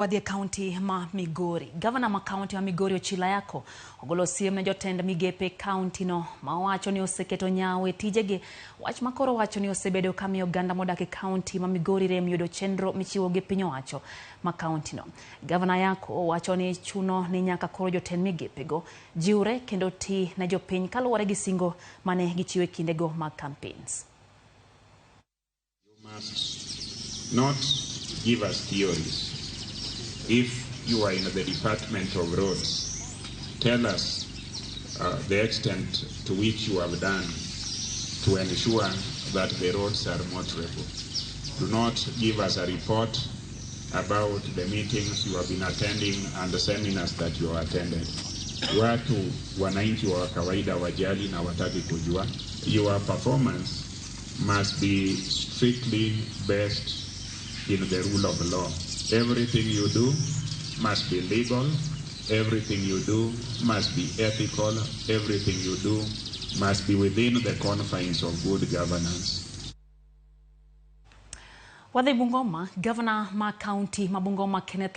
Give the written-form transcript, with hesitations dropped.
Wadhi kaunti ma Migori. Gavana ma kaunti ma Migori Ochilo Ayacko ogolo siem ne jotend migepe kaontino ma wacho ni oseketo nyawe tijegi. Wach makoro wacho ni osebedo kamiyo oganda modak e kaunti ma Migori rem yudo chenro michiwo gi piny owacho ma kaontino. Gavana Ayacko wacho ni chuno ni nyaka koro jotend migepego jiwre kendo ti ne jopiny kaluwore gi singo mane gichiwo e kindego mag campaigns. You must not give us theories. If you are in the Department of Roads, tell us the extent to which you have done to ensure that the roads are motorable. Do not give us a report about the meetings you have been attending and the seminars that you have attended. Watu wananchi wa kawaida wajali na wataki kujua. Your performance must be strictly based in the rule of law. Everything you do must be legal. Everything you do must be ethical. Everything you do must be within the confines of good governance. Wadhi Bungoma, Gavana ma County ma Bungoma Kenneth